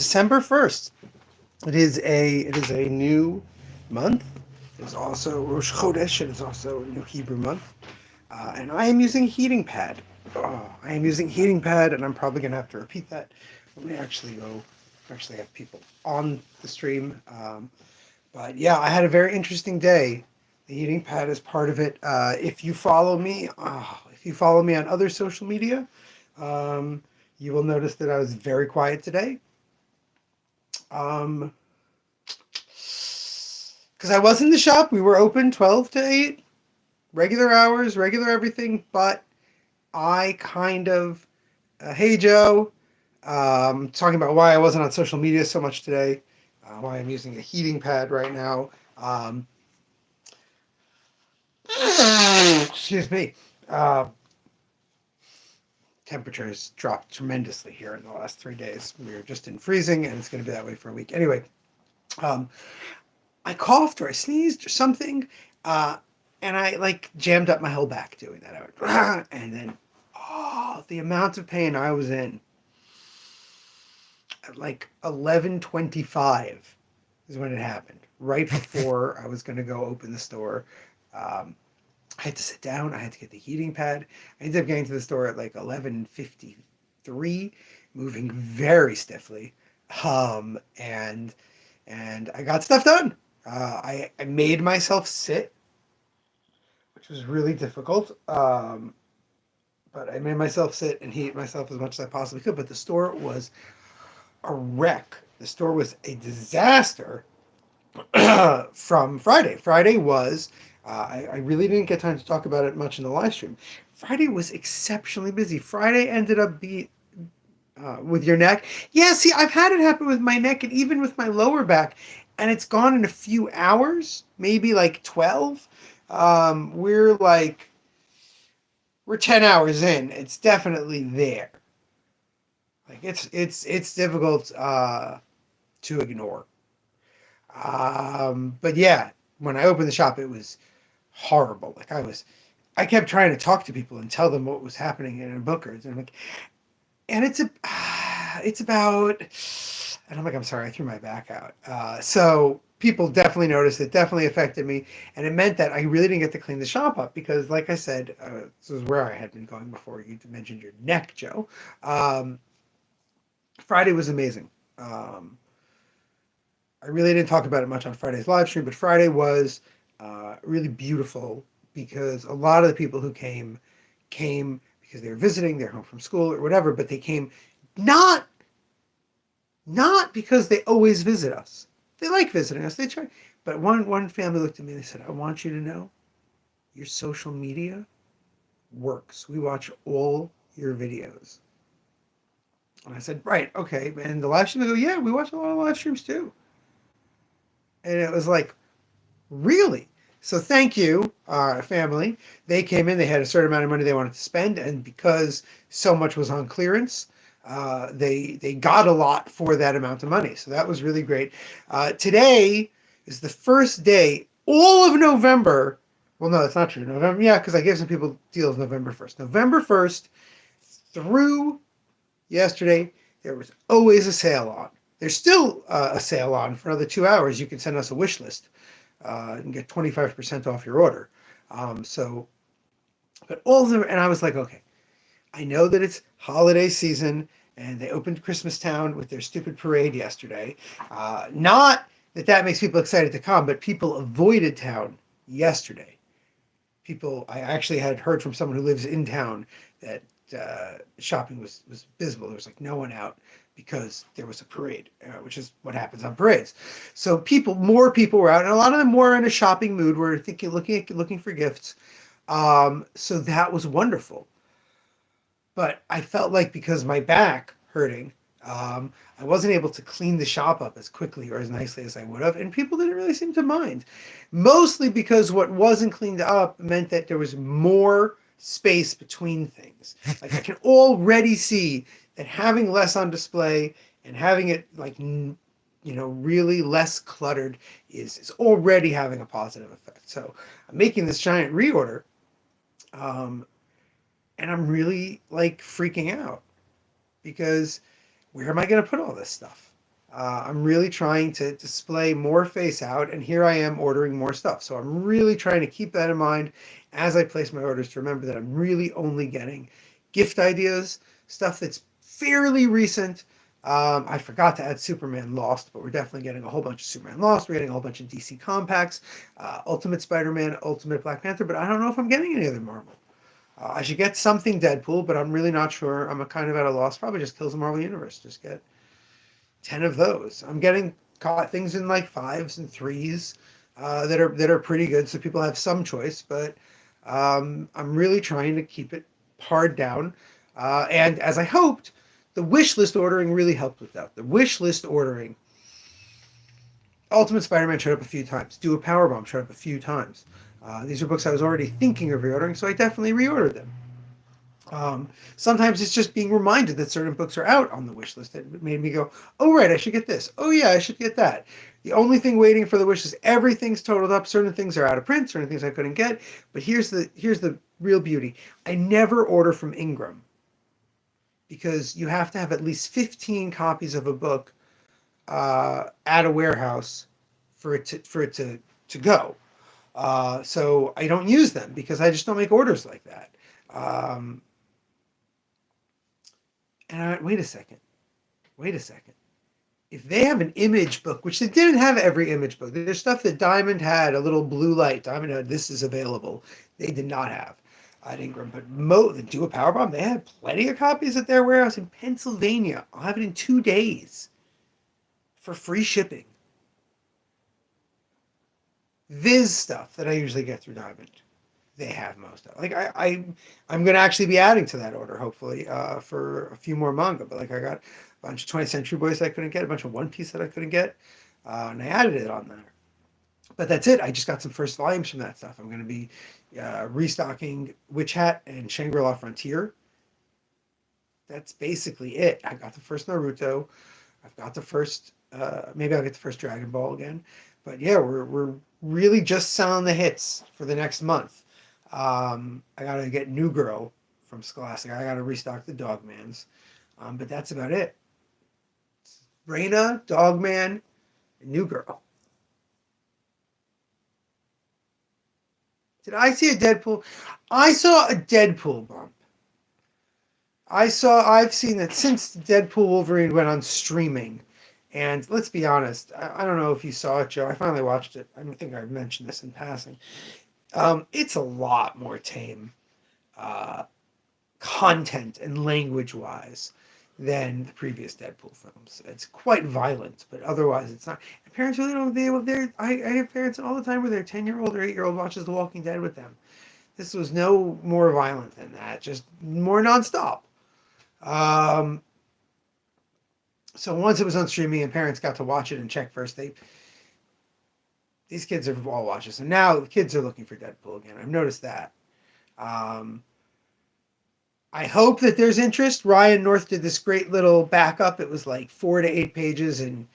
December 1st. It is a new month. It is also Rosh Chodesh. It is also a new Hebrew month. And I am using a heating pad. I am using a heating pad, and I'm probably going to have to repeat that when we actually have people on the stream. But yeah, I had a very interesting day. The heating pad is part of it. If you follow me on other social media, um, you will notice that I was very quiet today. Um, because I was in the shop. We were open 12 to 8, regular hours, regular everything. But I kind of, hey Joe, talking about why I wasn't on social media so much today, why I'm using a heating pad right now. Um, excuse me. Uh, Temperatures dropped tremendously here in the last 3 days. We were just in freezing, and it's going to be that way for a week. Anyway, um, I coughed or I sneezed or something, uh, and I like jammed up my whole back doing that. I went, and then, the amount of pain I was in at like 11:25 is when it happened. Right before I was going to go open the store, um, I had to sit down. I had to get the heating pad. I ended up getting to the store at like 11:53, moving very stiffly, and I got stuff done. I made myself sit, which was really difficult. But I made myself sit and heat myself as much as I possibly could. But the store was a wreck. The store was a disaster from Friday. Friday was, I really didn't get time to talk about it much in the live stream. Friday was exceptionally busy. Friday ended up with your neck. Yeah, see, I've had it happen with my neck and even with my lower back, and it's gone in a few hours, maybe like 12. Um, we're like, we're 10 hours in. It's definitely there. Like it's difficult to ignore. But yeah, when I opened the shop, it was horrible. I kept trying to talk to people and tell them what was happening in Booker's, and I'm like, and it's about, and I'm like, I'm sorry, I threw my back out. So people definitely noticed it, definitely affected me, and it meant that I really didn't get to clean the shop up because, like I said, this is where I had been going before you mentioned your neck, Joe. Um, Friday was amazing. Um, I really didn't talk about it much on Friday's live stream, but Friday was really beautiful because a lot of the people who came because they were visiting, they're home from school or whatever, but they came not not because they always visit us. They like visiting us. They try, but one family looked at me and they said, "I want you to know, your social media works. We watch all your videos." And I said, "Right, okay." And the live stream, they go, "Yeah, we watch a lot of live streams too." And it was like, really? So thank you, family. They came in, they had a certain amount of money they wanted to spend, and because so much was on clearance, they got a lot for that amount of money. So that was really great. Today is the first day, all of November. Well, no, that's not true. November, yeah, because I gave some people deals November 1st. November 1st through yesterday, there was always a sale on. There's still a sale on for another 2 hours. You can send us a wish list and get 25% off your order. So, but all of them, and I was like, okay, I know that it's holiday season and they opened Christmas Town with their stupid parade yesterday. Not that that makes people excited to come, but people avoided town yesterday. I actually had heard from someone who lives in town that shopping was abysmal. There was like no one out because there was a parade, which is what happens on parades. So more people were out, and a lot of them were in a shopping mood. Were thinking, looking for gifts. So that was wonderful. But I felt like because my back hurting, I wasn't able to clean the shop up as quickly or as nicely as I would have, and people didn't really seem to mind. Mostly because what wasn't cleaned up meant that there was more space between things. Like I can already see that having less on display and having it really less cluttered is already having a positive effect. So I'm making this giant reorder. Um, and I'm really like freaking out because where am I going to put all this stuff? I'm really trying to display more face out, and here I am ordering more stuff. So I'm really trying to keep that in mind as I place my orders to remember that I'm really only getting gift ideas, stuff that's fairly recent. I forgot to add Superman Lost, but we're definitely getting a whole bunch of Superman Lost. We're getting a whole bunch of DC compacts, Ultimate Spider-Man, Ultimate Black Panther, but I don't know if I'm getting any other Marvel. I should get something Deadpool, but I'm really not sure. I'm a kind of at a loss. Probably just kills the Marvel Universe. Just get 10 of those. I'm getting caught things in like fives and threes that are pretty good, so people have some choice. But I'm really trying to keep it pared down. And as I hoped, the wish list ordering really helped with that. The wish list ordering, Ultimate Spider-Man showed up a few times. Do a Powerbomb showed up a few times. These are books I was already thinking of reordering, so I definitely reordered them. Sometimes it's just being reminded that certain books are out on the wish list that made me go, oh, right, I should get this. Oh, yeah, I should get that. The only thing waiting for the wish is everything's totaled up. Certain things are out of print, certain things I couldn't get. But here's the real beauty. I never order from Ingram because you have to have at least 15 copies of a book at a warehouse for it to go. So I don't use them because I just don't make orders like that. And I went, wait a second. If they have an image book, which they didn't have every image book, there's stuff that Diamond had, a little blue light. Diamond had, this is available. They did not have at Ingram. But the Do a Powerbomb, they had plenty of copies at their warehouse in Pennsylvania. I'll have it in 2 days for free shipping. Viz stuff that I usually get through Diamond, they have most of. Like I'm going to actually be adding to that order hopefully for a few more manga. But like I got a bunch of 20th Century Boys that I couldn't get, a bunch of One Piece that I couldn't get, and I added it on there. But that's it. I just got some first volumes from that stuff. I'm going to be restocking Witch Hat and Shangri-La Frontier. That's basically it. I got the first Naruto. I've got the first. Maybe I'll get the first Dragon Ball again. But yeah, we're really just selling the hits for the next month. I gotta get New Girl from Scholastic. I gotta restock the Dogmans. But that's about it. Reina, Dogman, and New Girl. Did I see a Deadpool? I saw a Deadpool bump. I've seen that since Deadpool Wolverine went on streaming. And let's be honest, I don't know if you saw it, Joe. I finally watched it. I don't think I mentioned this in passing. It's a lot more tame content and language-wise than the previous Deadpool films. It's quite violent, but otherwise it's not. And parents really don't deal with their. I have parents all the time where their 10-year-old or 8-year-old watches The Walking Dead with them. This was no more violent than that, just more nonstop. So once it was on streaming and parents got to watch it and check first, these kids are all watching. So now the kids are looking for Deadpool again. I've noticed that. I hope that there's interest. Ryan North did this great little backup. It was like 4 to 8 pages and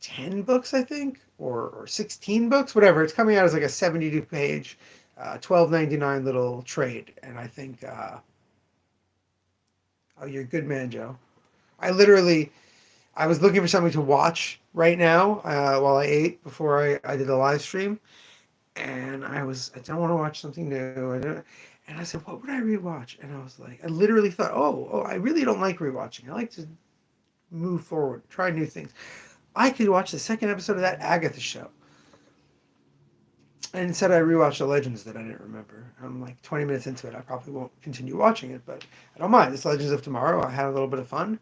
10 books, I think, or 16 books, whatever. It's coming out as like a 72-page, $12.99 little trade. And I think, oh, you're a good man, Joe. I was looking for something to watch right now while I ate before I did a live stream. And I don't want to watch something new. And I said, what would I rewatch? And I was like, I literally thought, oh, I really don't like rewatching. I like to move forward, try new things. I could watch the second episode of that Agatha show. And instead I rewatched the Legends that I didn't remember. I'm like 20 minutes into it. I probably won't continue watching it, but I don't mind. It's Legends of Tomorrow. I had a little bit of fun.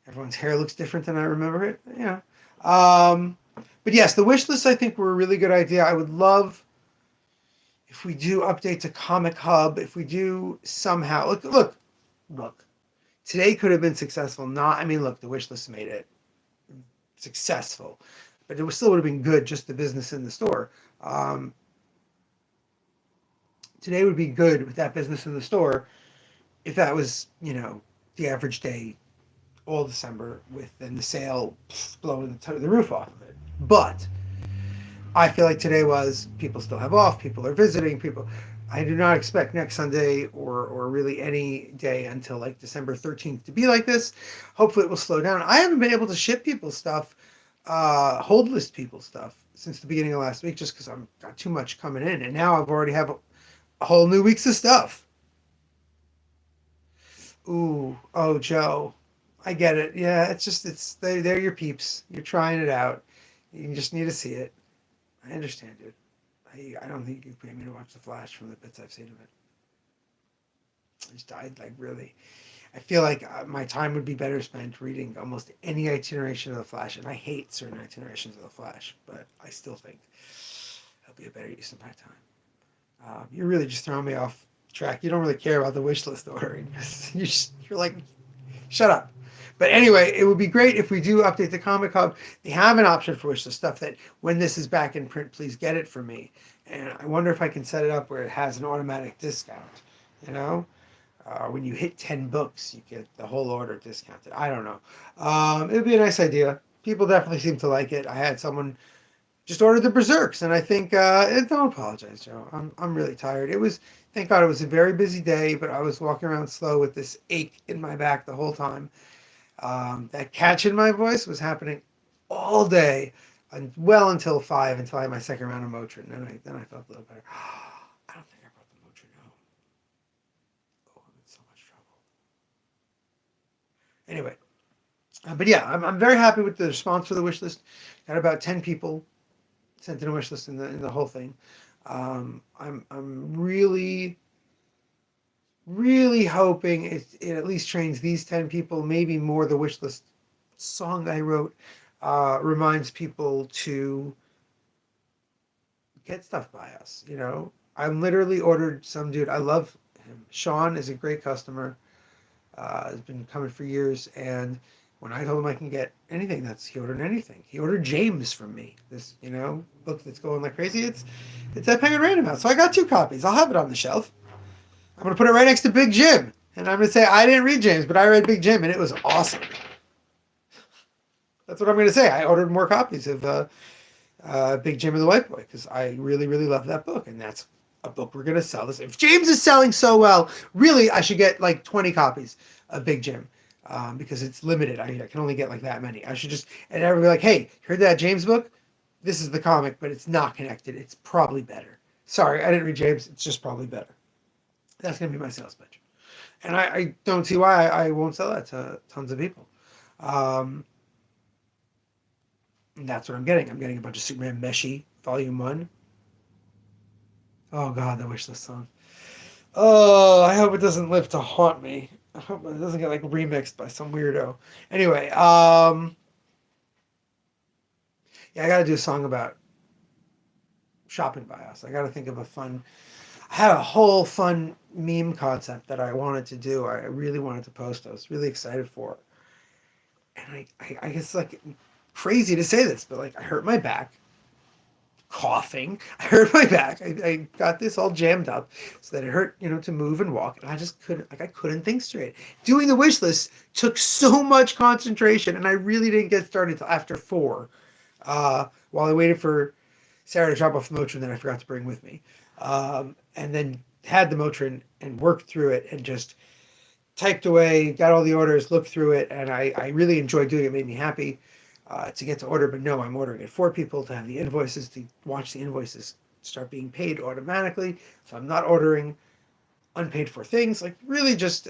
Everyone's hair looks different than I remember it. Yeah. But yes, the wish list I think were a really good idea. I would love if we do update to Comic Hub, if we do somehow look. Today could have been successful. The wish list made it successful, but it still would have been good. Just the business in the store. Today would be good with that business in the store if that was the average day all December with then the sale blowing the roof off of it. But I feel like today was people still have off, people are visiting, people. I do not expect next Sunday or really any day until like December 13th to be like this. Hopefully it will slow down. I haven't been able to ship people stuff, hold list people stuff since the beginning of last week just because I've got too much coming in. And now I've already have a whole new week's of stuff. Ooh, oh, Joe. I get it. Yeah, it's just, they're your peeps. You're trying it out. You just need to see it. I understand, dude. I don't think you pay me to watch The Flash from the bits I've seen of it. I just died like really. I feel like my time would be better spent reading almost any itineration of the Flash, and I hate certain itinerations of the Flash, but I still think that'll be a better use of my time. You're really just throwing me off track. You don't really care about the wish list ordering. You're like, shut up. But anyway, it would be great if we do update the Comic Hub. They have an option for wish list stuff that when this is back in print, please get it for me. And I wonder if I can set it up where it has an automatic discount. You know, when you hit 10 books, you get the whole order discounted. I don't know. It would be a nice idea. People definitely seem to like it. I had someone just ordered the Berserks, and I think don't apologize, Joe. I'm really tired. It was, thank God, it was a very busy day, but I was walking around slow with this ache in my back the whole time. That catch in my voice was happening all day, and well until 5, until I had my second round of Motrin. Then I felt a little better. I don't think I brought the Motrin home. Oh, I'm in so much trouble. Anyway, but yeah, I'm very happy with the response for the wish list. Got about 10 people sent in a wish list in the whole thing. I'm really hoping it at least trains these 10 people, maybe more. The wish list song I wrote reminds people to get stuff by us. You know, I literally ordered some dude. I love him. Sean is a great customer. Has been coming for years, and when I told him I can get anything, he ordered anything. He ordered James from me. This, book that's going like crazy. It's at Penguin Random House. So I got 2 copies. I'll have it on the shelf. I'm gonna put it right next to Big Jim, and I'm gonna say I didn't read James, but I read Big Jim, and it was awesome. That's what I'm gonna say. I ordered more copies of Big Jim and the White Boy because I really, really love that book, and that's a book we're gonna sell. This if James is selling so well, really I should get like 20 copies of Big Jim. Because it's limited. I can only get like that many. I should just, and everybody be like, hey, heard that James book? This is the comic, but it's not connected. It's probably better. Sorry, I didn't read James. It's just probably better. That's going to be my sales pitch. And I don't see why I won't sell that to tons of people. And that's what I'm getting. I'm getting a bunch of Superman Meshi, Volume 1. Oh, God, the Wishlist song. Oh, I hope it doesn't live to haunt me. I hope it doesn't get like remixed by some weirdo. Anyway, yeah, I got to do a song about shopping by us. I got to think of a fun. I had a whole fun meme concept that I wanted to do. I really wanted to post. I was really excited for it. And I guess like crazy to say this, but like I hurt my back. Coughing. I hurt my back. I got this all jammed up so that it hurt, to move and walk. And I just couldn't think straight. Doing the wish list took so much concentration, and I really didn't get started until after 4. While I waited for Sarah to drop off the Motrin that I forgot to bring with me. And then had the Motrin and worked through it and just typed away, got all the orders, looked through it, and I really enjoyed doing it. It made me happy. To get to order, but no, I'm ordering it for people to have the invoices, to watch the invoices start being paid automatically. So I'm not ordering unpaid for things. Like really just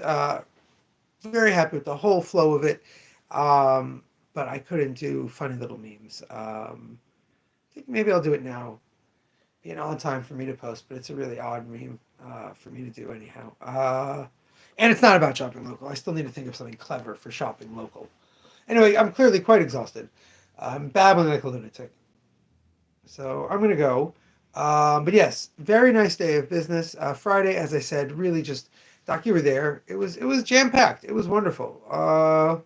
very happy with the whole flow of it. But I couldn't do funny little memes. I think maybe I'll do it now. Be an odd time for me to post, but it's a really odd meme for me to do anyhow. And it's not about shopping local. I still need to think of something clever for shopping local. Anyway, I'm clearly quite exhausted. I'm babbling like a lunatic. So I'm going to go. But yes, very nice day of business. Friday, as I said, really just, Doc, you were there. It was jam-packed. It was wonderful. I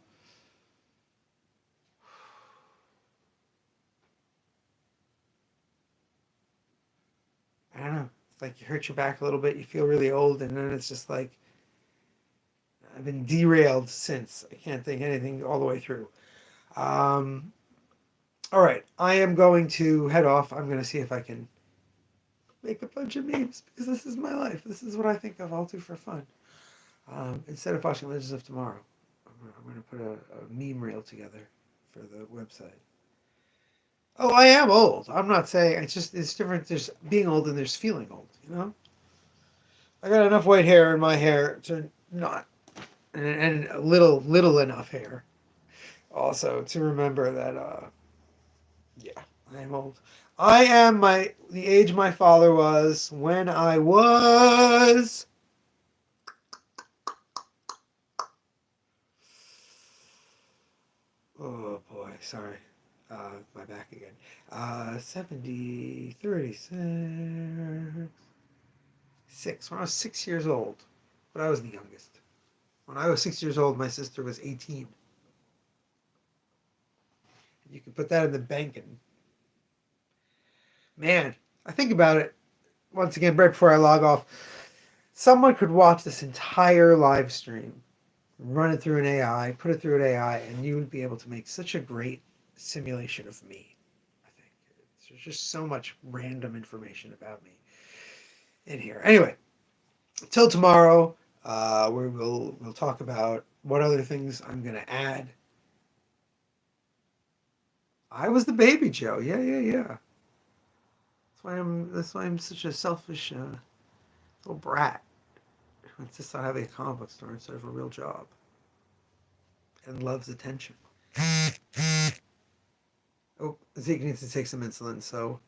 don't know. It's like you hurt your back a little bit. You feel really old. And then it's just like, I've been derailed since. I can't think anything all the way through. All right. I am going to head off. I'm going to see if I can make a bunch of memes because this is my life. This is what I think of. I'll do for fun. Instead of watching Legends of Tomorrow, I'm going to put a meme reel together for the website. Oh, I am old. I'm not saying it's different. There's being old and there's feeling old. You know, I got enough white hair in my hair to not, and little enough hair also to remember that. Yeah, I am old. I am the age my father was when I was. Oh boy, sorry. My back again. 70, 36, 6. When I was 6 years old. But I was the youngest. When I was 6 years old, my sister was 18. You can put that in the bank and man, I think about it once again right before I log off. Someone could watch this entire live stream, run it through an AI, put it through an AI, and you would be able to make such a great simulation of me. I think there's just so much random information about me in here. Anyway, till tomorrow, where we'll talk about what other things I'm gonna add. I was the baby Joe. Yeah. That's why I'm such a selfish little brat who insists on having a comic book store instead of a real job and loves attention. Oh, Zeke needs to take some insulin, so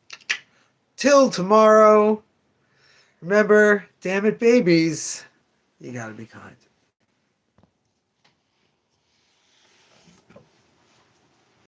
till tomorrow. Remember, damn it, babies, you gotta be kind.